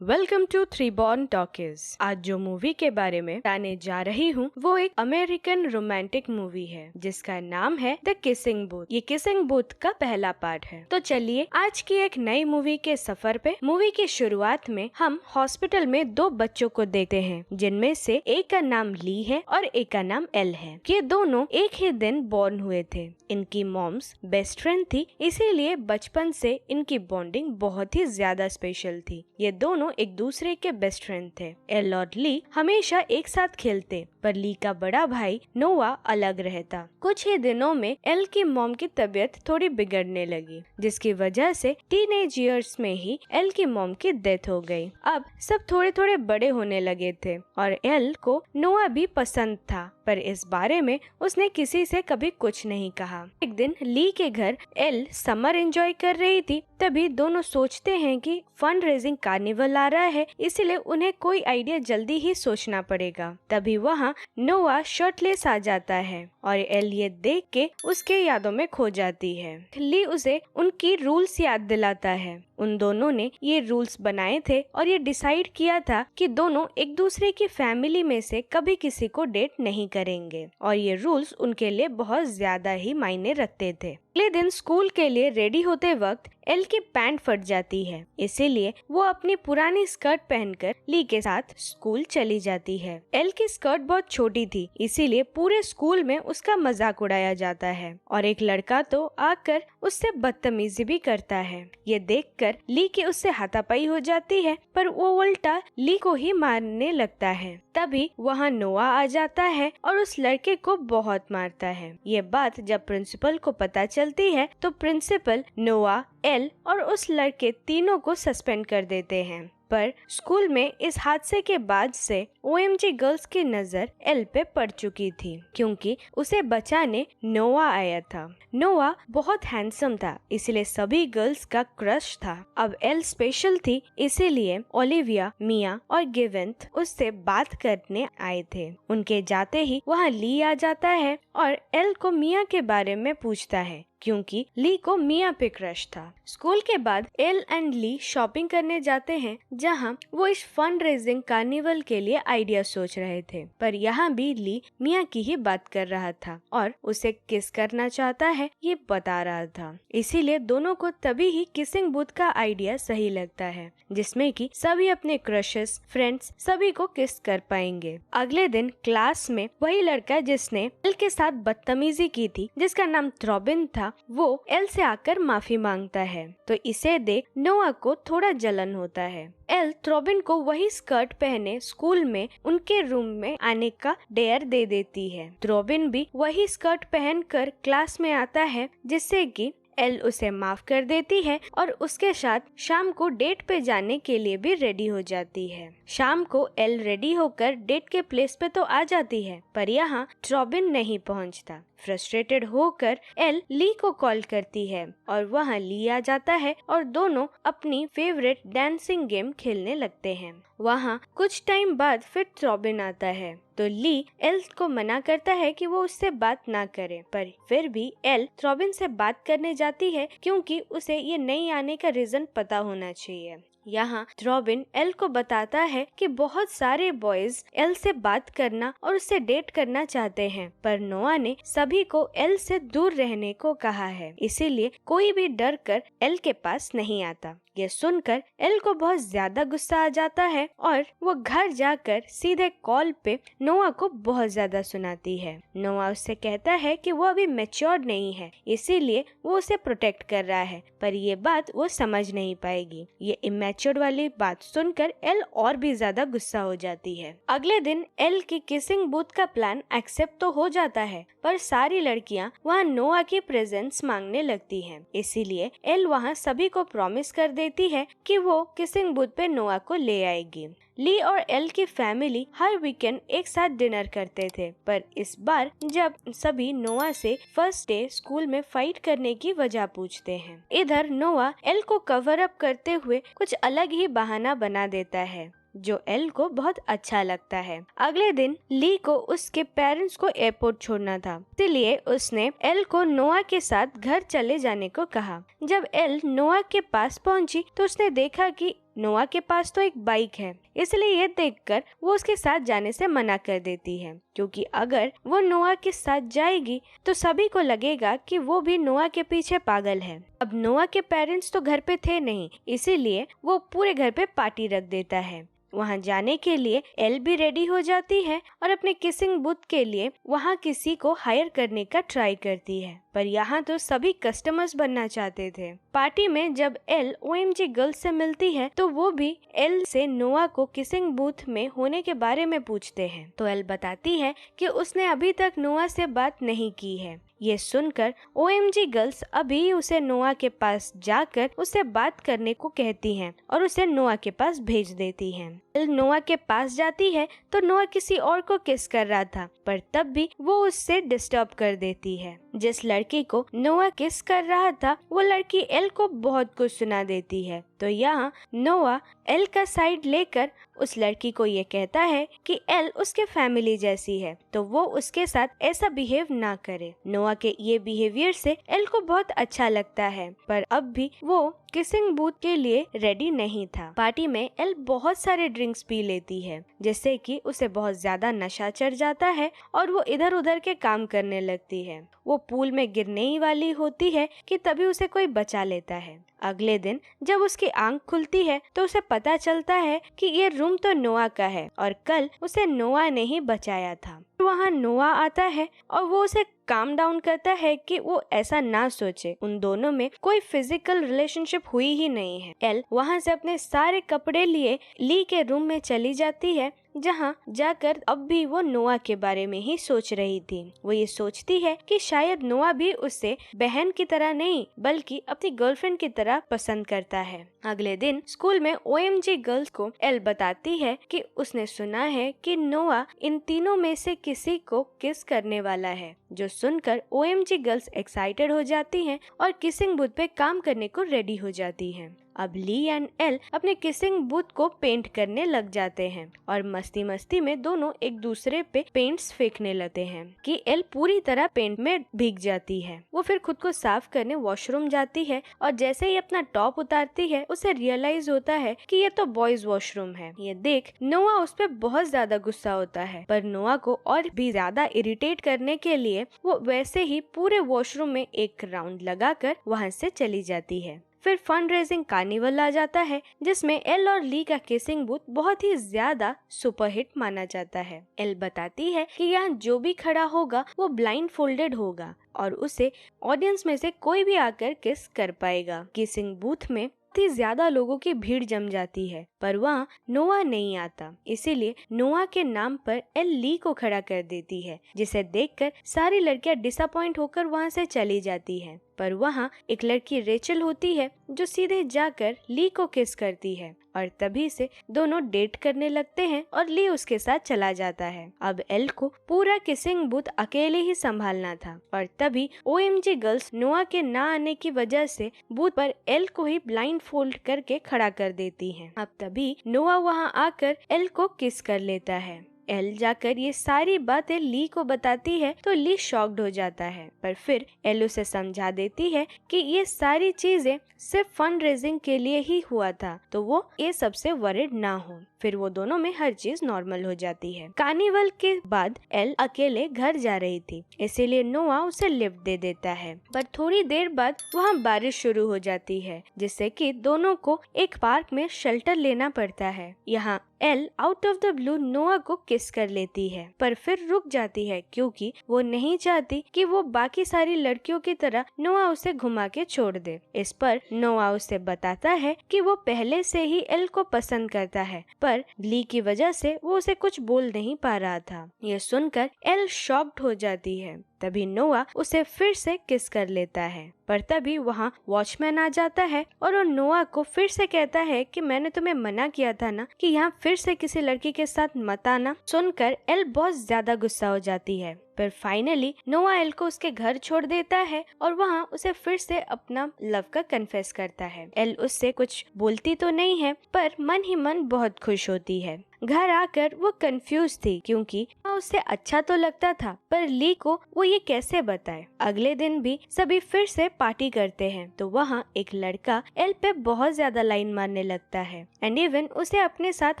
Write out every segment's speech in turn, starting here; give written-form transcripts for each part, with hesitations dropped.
Welcome to three born talkies. आज जो movie के बारे में बताने जा रही हूँ वो एक अमेरिकन रोमांटिक मूवी है जिसका नाम है द किसिंग बूथ। ये किसिंग बूथ का पहला पार्ट है। तो चलिए आज की एक नई मूवी के सफर पे। मूवी की शुरुआत में हम हॉस्पिटल में दो बच्चों को देखते हैं जिनमें से एक का नाम ली है और एक का नाम एल है। ये दोनों एक ही दिन बॉर्न हुए थे। इनकी मॉम्स बेस्ट फ्रेंड थी, इसीलिए बचपन से इनकी बॉन्डिंग बहुत ही ज्यादा स्पेशल थी। ये दोनों एक दूसरे के बेस्ट फ्रेंड थे। एल और ली हमेशा एक साथ खेलते, पर ली का बड़ा भाई नोआ अलग रहता। कुछ ही दिनों में एल की मॉम की तबीयत थोड़ी बिगड़ने लगी, जिसकी वजह से टीनेज इयर्स में ही एल की मॉम की डेथ हो गई। अब सब थोड़े थोड़े बड़े होने लगे थे और एल को नोआ भी पसंद था, पर इस बारे में उसने किसी से कभी कुछ नहीं कहा। एक दिन ली के घर एल समर एंजॉय कर रही थी, तभी दोनों सोचते हैं कि फंड रेजिंग कार्निवल आ रहा है, इसलिए उन्हें कोई आइडिया जल्दी ही सोचना पड़ेगा। तभी वहाँ नोआ शर्टलेस आ जाता है और एल ये देख के उसके यादों में खो जाती है। ली उसे उनकी रूल्स याद दिलाता है। उन दोनों ने ये रूल्स बनाए थे और ये डिसाइड किया था कि दोनों एक दूसरे की फैमिली में से कभी किसी को डेट नहीं करेंगे, और ये रूल्स उनके लिए बहुत ज्यादा ही मायने रखते थे। अगले दिन स्कूल के लिए रेडी होते वक्त एल की पैंट फट जाती है, इसीलिए वो अपनी पुरानी स्कर्ट पहनकर ली के साथ स्कूल चली जाती है। एल की स्कर्ट बहुत छोटी थी, इसीलिए पूरे स्कूल में उसका मजाक उड़ाया जाता है और एक लड़का तो आकर उससे बदतमीजी भी करता है। ये देखकर ली की उससे हाथापाई हो जाती है, पर वो उल्टा ली को ही मारने लगता है। तभी वहाँ नोआ आ जाता है और उस लड़के को बहुत मारता है। ये बात जब प्रिंसिपल को पता चलती है तो प्रिंसिपल नोआ, एल और उस लड़के तीनों को सस्पेंड कर देते हैं। पर स्कूल में इस हादसे के बाद से OMG गर्ल्स की नजर एल पे पड़ चुकी थी, क्योंकि उसे बचाने नोआ आया था। नोआ बहुत हैंडसम था, इसलिए सभी गर्ल्स का क्रश था। अब एल स्पेशल थी, इसीलिए ओलिविया, मिया और गिवेंथ उससे बात करने आए थे। उनके जाते ही वहाँ ली आ जाता है और एल को मिया के बारे में पूछता है, क्योंकि ली को मिया पे क्रश था। स्कूल के बाद एल एंड ली शॉपिंग करने जाते हैं, जहां वो इस फंड रेजिंग कार्निवल के लिए आइडिया सोच रहे थे, पर यहाँ भी ली मिया की ही बात कर रहा था और उसे किस करना चाहता है ये बता रहा था। इसीलिए दोनों को तभी ही किसिंग बूथ का आइडिया सही लगता है, जिसमें कि सभी अपने क्रशेस, फ्रेंड्स सभी को किस कर पाएंगे। अगले दिन क्लास में वही लड़का जिसने एल के साथ बदतमीजी की थी, जिसका नाम थ्रॉबिन था, वो एल से आकर माफी मांगता है। तो इसे देख नोआ को थोड़ा जलन होता है। एल थ्रॉबिन को वही स्कर्ट पहने स्कूल में उनके रूम में आने का डेयर दे देती है। थ्रॉबिन भी वही स्कर्ट पहनकर क्लास में आता है, जिससे कि एल उसे माफ कर देती है और उसके साथ शाम को डेट पे जाने के लिए भी रेडी हो जाती है। शाम को एल रेडी होकर डेट के प्लेस पे तो आ जाती है, पर यहाँ थ्रॉबिन नहीं पहुँचता। फ्रस्ट्रेटेड होकर एल ली को कॉल करती है और वहाँ ली आ जाता है और दोनों अपनी फेवरेट डांसिंग गेम खेलने लगते हैं। वहाँ कुछ टाइम बाद फिर थ्रॉबिन आता है, तो ली एल को मना करता है कि वो उससे बात ना करे, पर फिर भी एल थ्रॉबिन से बात करने जाती है, क्योंकि उसे ये नहीं आने का रीजन पता होना चाहिए। यहाँ थ्रॉबिन एल को बताता है कि बहुत सारे बॉयज एल से बात करना और उससे डेट करना चाहते हैं, पर नोआ ने सभी को एल से दूर रहने को कहा है, इसीलिए कोई भी डर कर एल के पास नहीं आता। ये सुनकर एल को बहुत ज्यादा गुस्सा आ जाता है और वो घर जाकर सीधे कॉल पे नोआ को बहुत ज्यादा सुनाती है। नोआ उससे कहता है कि वो अभी मैच्योर नहीं है, इसीलिए वो उसे प्रोटेक्ट कर रहा है, पर ये बात वो समझ नहीं पाएगी। ये इमैच्योर वाली बात सुनकर एल और भी ज्यादा गुस्सा हो जाती है। अगले दिन एल की किसिंग बूथ का प्लान एक्सेप्ट तो हो जाता है, पर सारी लड़कियां वहाँ नोआ की प्रेजेंस मांगने लगती हैं, इसीलिए एल वहाँ सभी को प्रॉमिस कर देती है कि वो किसिंग बूथ पे नोआ को ले आएगी। ली और एल की फैमिली हर वीकेंड एक साथ डिनर करते थे, पर इस बार जब सभी नोआ से फर्स्ट डे स्कूल में फाइट करने की वजह पूछते हैं, इधर नोआ एल को कवर अप करते हुए कुछ अलग ही बहाना बना देता है, जो एल को बहुत अच्छा लगता है। अगले दिन ली को उसके पेरेंट्स को एयरपोर्ट छोड़ना था, इसलिए उसने एल को नोआ के साथ घर चले जाने को कहा। जब एल नोआ के पास पहुंची तो उसने देखा कि नोआ के पास तो एक बाइक है, इसलिए ये देखकर वो उसके साथ जाने से मना कर देती है, क्योंकि अगर वो नोआ के साथ जाएगी तो सभी को लगेगा कि वो भी नोआ के पीछे पागल है। अब नोआ के पेरेंट्स तो घर पे थे नहीं, इसीलिए वो पूरे घर पे पार्टी रख देता है। वहाँ जाने के लिए एल भी रेडी हो जाती है और अपने किसिंग बूथ के लिए वहाँ किसी को हायर करने का ट्राई करती है, पर यहाँ तो सभी कस्टमर्स बनना चाहते थे। पार्टी में जब एल OMG गर्ल्स से मिलती है तो वो भी एल से नोआ को किसिंग बूथ में होने के बारे में पूछते हैं, तो एल बताती है कि उसने अभी तक नोआ से बात नहीं की है। ये सुनकर OMG गर्ल्स अभी उसे नोआ के पास जाकर उससे बात करने को कहती हैं और उसे नोआ के पास भेज देती हैं। एल नोआ के पास जाती है तो नोआ किसी और को किस कर रहा था, पर तब भी वो उससे डिस्टर्ब कर देती है। जिस लड़की को नोआ किस कर रहा था वो लड़की एल को बहुत कुछ सुना देती है, तो यहाँ नोआ एल का साइड लेकर उस लड़की को ये कहता है कि एल उसके फैमिली जैसी है, तो वो उसके साथ ऐसा बिहेव ना करे। नोआ के ये बिहेवियर से एल को बहुत अच्छा लगता है, पर अब भी वो किसिंग बूथ के लिए रेडी नहीं था। पार्टी में एल बहुत सारे ड्रिंक्स पी लेती है, जिससे कि उसे बहुत ज्यादा नशा चढ़ जाता है और वो इधर उधर के काम करने लगती है। वो पूल में गिरने ही वाली होती है कि तभी उसे कोई बचा लेता है। अगले दिन जब उसकी आंख खुलती है तो उसे पता चलता है कि ये रूम तो नोआ का है और कल उसे नोआ ने ही बचाया था। वहाँ नोआ आता है और वो उसे काम डाउन करता है कि वो ऐसा ना सोचे, उन दोनों में कोई फिजिकल रिलेशनशिप हुई ही नहीं है। एल वहाँ से अपने सारे कपड़े लिए ली के रूम में चली जाती है, जहाँ जाकर अब भी वो नोआ के बारे में ही सोच रही थी। वो ये सोचती है कि शायद नोआ भी उसे बहन की तरह नहीं बल्कि अपनी गर्लफ्रेंड की तरह पसंद करता है। अगले दिन स्कूल में OMG गर्ल्स को एल बताती है कि उसने सुना है कि नोआ इन तीनों में से किसी को किस करने वाला है, जो सुनकर OMG गर्ल्स एक्साइटेड हो जाती हैं और किसिंग बूथ पे काम करने को रेडी हो जाती हैं। अब ली एंड एल अपने किसिंग बूथ को पेंट करने लग जाते हैं और मस्ती मस्ती में दोनों एक दूसरे पे पेंट्स फेंकने लगते हैं कि एल पूरी तरह पेंट में भीग जाती है। वो फिर खुद को साफ करने वॉशरूम जाती है और जैसे ही अपना टॉप उतारती है उसे रियलाइज होता है कि ये तो बॉयज वॉशरूम है। ये देख नोआ उस पर बहुत ज्यादा गुस्सा होता है, पर नोआ को और भी ज्यादा इरिटेट करने के लिए वो वैसे ही पूरे वॉशरूम में एक राउंड लगाकर वहाँ से चली जाती है। फिर फंड रेजिंग कार्निवल आ जाता है, जिसमें एल और ली का किसिंग बूथ बहुत ही ज्यादा सुपरहिट माना जाता है। एल बताती है कि यहाँ जो भी खड़ा होगा वो ब्लाइंड फोल्डेड होगा और उसे ऑडियंस में से कोई भी आकर किस कर पाएगा। किसिंग बूथ में ज्यादा लोगों की भीड़ जम जाती है, पर वहाँ नोआ नहीं आता, इसीलिए नोआ के नाम पर एल ली को खड़ा कर देती है, जिसे देखकर सारी लड़कियां डिसअपॉइंट होकर वहाँ से चली जाती है। पर वहाँ एक लड़की रेचल होती है जो सीधे जाकर ली को किस करती है और तभी से दोनों डेट करने लगते हैं और ली उसके साथ चला जाता है। अब एल को पूरा किसिंग बूथ अकेले ही संभालना था और तभी OMG गर्ल्स नोआ के ना आने की वजह से बूथ पर एल को ही ब्लाइंड फोल्ड करके खड़ा कर देती हैं। अब तभी नोआ वहाँ आकर एल को किस कर लेता है। एल जाकर ये सारी बातें ली को बताती है तो ली शॉक्ड हो जाता है, पर फिर एल उसे समझा देती है कि ये सारी चीजें सिर्फ फंड रेजिंग के लिए ही हुआ था, तो वो ये सबसे वरिड ना हो। फिर वो दोनों में हर चीज नॉर्मल हो जाती है। कार्निवल के बाद एल अकेले घर जा रही थी, इसीलिए नोआ उसे लिफ्ट दे देता है, पर थोड़ी देर बाद वहाँ बारिश शुरू हो जाती है, जिससे कि दोनों को एक पार्क में शेल्टर लेना पड़ता है। यहाँ L out of the blue नोआ को किस कर लेती है, पर फिर रुक जाती है क्योंकि वो नहीं चाहती कि वो बाकी सारी लड़कियों की तरह नोआ उसे घुमा के छोड़ दे। इस पर नोआ उसे बताता है कि वो पहले से ही एल को पसंद करता है, पर ली की वजह से वो उसे कुछ बोल नहीं पा रहा था। ये सुनकर एल शॉक्ड हो जाती है। तभी नोआ उसे फिर से किस कर लेता है, पर तभी वहाँ वॉचमैन आ जाता है और वो नोआ को फिर से कहता है कि मैंने तुम्हें मना किया था ना कि यहाँ फिर से किसी लड़की के साथ मत आना। सुनकर एल बहुत ज्यादा गुस्सा हो जाती है पर फाइनली नोआ एल को उसके घर छोड़ देता है और वहाँ उसे फिर से अपना लव का कन्फेस करता है। एल उससे कुछ बोलती तो नहीं है पर मन ही मन बहुत खुश होती है। घर आकर वो कंफ्यूज थी क्योंकि उससे अच्छा तो लगता था पर ली को वो ये कैसे बताए। अगले दिन भी सभी फिर से पार्टी करते हैं तो वहाँ एक लड़का एल पे बहुत ज्यादा लाइन मारने लगता है एंड इवन उसे अपने साथ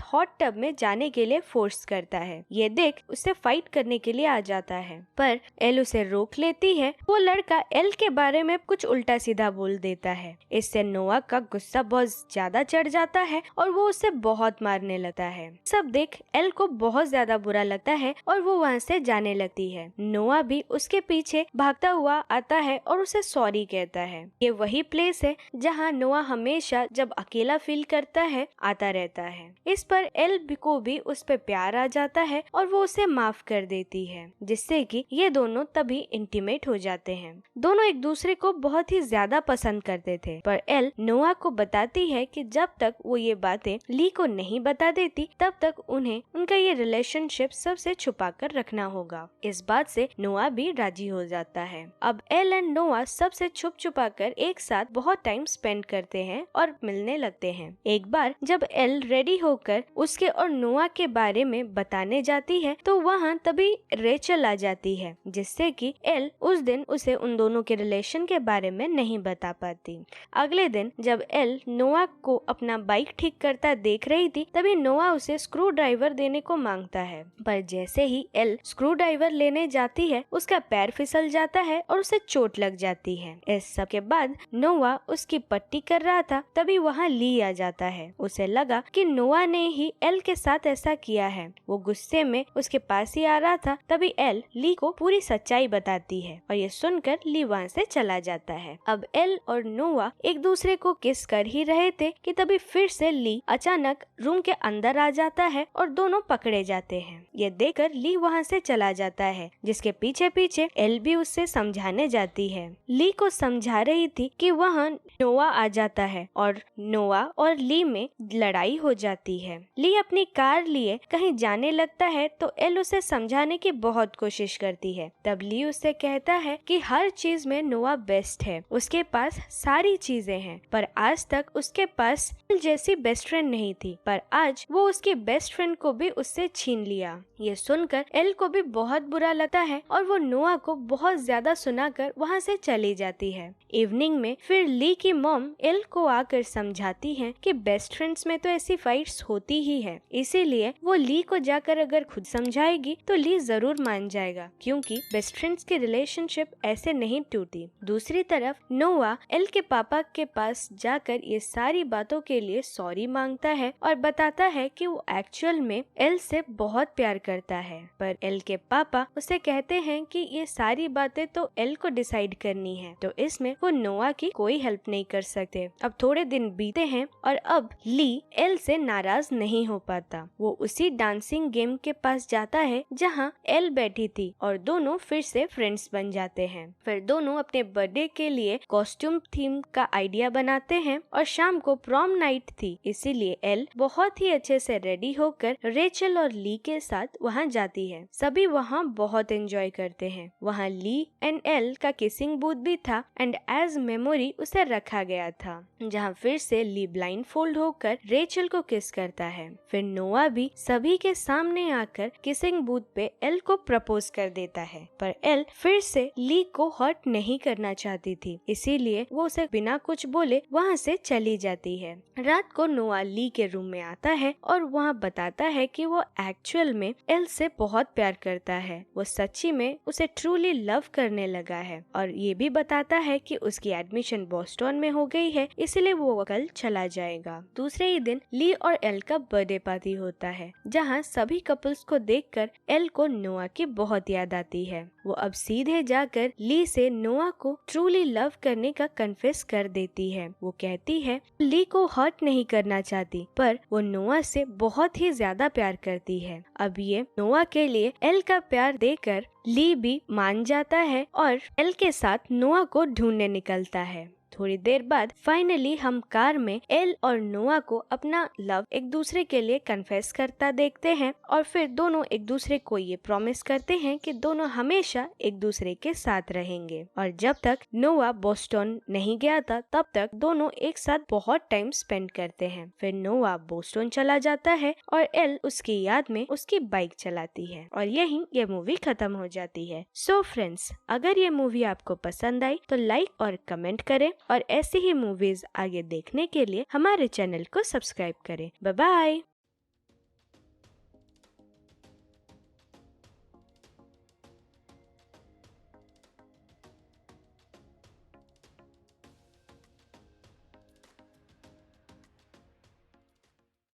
हॉट टब में जाने के लिए फोर्स करता है। ये देख उसे फाइट करने के लिए आ जाता है पर एल उसे रोक लेती है। वो लड़का एल के बारे में कुछ उल्टा सीधा बोल देता है। इससे नोआ का गुस्सा बहुत ज्यादा चढ़ जाता है और वो उसे बहुत मारने लगता है। सब देख एल को बहुत ज्यादा बुरा लगता है और वो वहाँ से जाने लगती है। नोआ भी उसके पीछे भागता हुआ आता है और उसे सॉरी कहता है। ये वही प्लेस है जहाँ नोआ हमेशा जब अकेला फील करता है आता रहता है। इस पर एल को भी उस पर प्यार आ जाता है और वो उसे माफ कर देती है जिससे कि ये दोनों तभी इंटीमेट हो जाते हैं। दोनों एक दूसरे को बहुत ही ज्यादा पसंद करते थे पर एल नोआ को बताती है कि जब तक वो ये बातें ली को नहीं बता देती तब तक उन्हें उनका ये रिलेशनशिप सबसे छुपा कर रखना होगा। इस बात से नोआ भी राजी हो जाता है। अब एल एंड नोआ सबसे छुप छुपा कर एक साथ बहुत टाइम स्पेंड करते हैं और मिलने लगते हैं। एक बार जब एल रेडी होकर उसके और नोआ के बारे में बताने जाती है तो वहाँ तभी रेचल आ जाती है जिससे कि एल उस दिन उसे उन दोनों के रिलेशन के बारे में नहीं बता पाती। अगले दिन जब एल नोआ को अपना बाइक ठीक करता देख रही थी तभी नोआ उसे स्क्रू ड्राइवर देने को मांगता है पर जैसे ही एल स्क्रू ड्राइवर लेने जाती है उसका पैर फिसल जाता है और उसे चोट लग जाती है। इस सब के बाद नोआ उसकी पट्टी कर रहा था तभी वहाँ ली आ जाता है। उसे लगा कि नोआ ने ही एल के साथ ऐसा किया है। वो गुस्से में उसके पास ही आ रहा था तभी एल ली को पूरी सच्चाई बताती है और ये सुनकर ली वहाँ से चला जाता है। अब एल और नोआ एक दूसरे को किस कर ही रहे थे कि तभी फिर से ली अचानक रूम के अंदर आ जाता है और दोनों पकड़े जाते हैं। ये देखकर ली वहाँ से चला जाता है जिसके पीछे पीछे एल भी उससे समझाने जाती है। ली को समझा रही थी कि वहाँ नोआ आ जाता है और नोआ और ली में लड़ाई हो जाती है। ली अपनी कार लिए कहीं जाने लगता है तो एल उसे समझाने की बहुत कोशिश करती है। तब ली उससे कहता है कि हर चीज में नोआ बेस्ट है, उसके पास सारी चीजें हैं पर आज तक उसके पास जैसी बेस्ट फ्रेंड नहीं थी पर आज वो उसकी बेस्ट फ्रेंड को भी उससे छीन लिया। ये सुनकर एल को भी बहुत बुरा लगता है और वो नोआ को बहुत ज्यादा सुनाकर वहाँ से चली जाती है। इवनिंग में फिर ली की मॉम एल को आकर समझाती है कि बेस्ट फ्रेंड्स में तो ऐसी फाइट्स होती ही है, इसीलिए वो ली को जाकर अगर खुद समझाएगी तो ली जरूर मान जाएगा क्योंकि बेस्ट फ्रेंड्स की रिलेशनशिप ऐसे नहीं टूटी। दूसरी तरफ नोआ एल के पापा के पास जाकर ये सारी बातों के लिए सॉरी मांगता है और बताता है कि वो एक्चुअल में एल से बहुत प्यार करता है पर एल के पापा उसे कहते हैं कि ये सारी बातें तो एल को डिसाइड करनी है तो इसमें वो नोआ की कोई हेल्प नहीं कर सकते। अब थोड़े दिन बीते हैं और अब ली एल से नाराज नहीं हो पाता। वो उसी डांसिंग गेम के पास जाता है जहाँ एल बैठी थी और दोनों फिर से फ्रेंड्स बन जाते हैं। फिर दोनों अपने बर्थडे के लिए कॉस्ट्यूम थीम का आइडिया बनाते हैं और शाम को प्रॉम नाइट थी इसीलिए एल बहुत ही अच्छे से रेडी होकर रेचल और ली के साथ वहाँ जाती है। सभी वहाँ बहुत एंजॉय करते हैं। वहाँ ली एंड एल का किसिंग बूथ भी था एंड एज मेमोरी उसे रखा गया था जहाँ फिर से ली ब्लाइंड फोल्ड होकर रेचल को किस करता है। फिर नोआ भी सभी के सामने आकर किसिंग बूथ पे एल को प्रपोज कर देता है पर एल फिर से ली को हर्ट नहीं करना चाहती थी इसीलिए वो उसे बिना कुछ बोले वहाँ से चली जाती है। रात को नोआ ली के रूम में आता है और वहाँ बताता है कि वो एक्चुअल में एल से बहुत प्यार करता है। वो सच्ची में उसे ट्रूली लव करने लगा है और ये भी बताता है कि उसकी एडमिशन बोस्टन में हो गई है इसलिए वो कल चला जाएगा। दूसरे ही दिन ली और एल का बर्थडे पार्टी होता है जहाँ सभी कपल्स को देखकर एल को नोआ की बहुत याद आती है। वो अब सीधे जाकर ली से नोआ को ट्रूली लव करने का कन्फेस कर देती है। वो कहती है ली को हर्ट नहीं करना चाहती पर वो नोआ से बहुत ही ज्यादा प्यार करती है। अब ये नोआ के लिए एल का प्यार देकर ली भी मान जाता है और एल के साथ नोआ को ढूंढने निकलता है। थोड़ी देर बाद फाइनली हम कार में एल और नोआ को अपना लव एक दूसरे के लिए कन्फेस करता देखते हैं और फिर दोनों एक दूसरे को ये प्रॉमिस करते हैं कि दोनों हमेशा एक दूसरे के साथ रहेंगे। और जब तक नोआ बोस्टन नहीं गया था तब तक दोनों एक साथ बहुत टाइम स्पेंड करते हैं। फिर नोआ बोस्टन चला जाता है और एल उसकी याद में उसकी बाइक चलाती है और यहीं ये मूवी खत्म हो जाती है। सो फ्रेंड्स, अगर ये मूवी आपको पसंद आई तो लाइक और कमेंट करें और ऐसी ही मूवीज आगे देखने के लिए हमारे चैनल को सब्सक्राइब करें। Bye bye.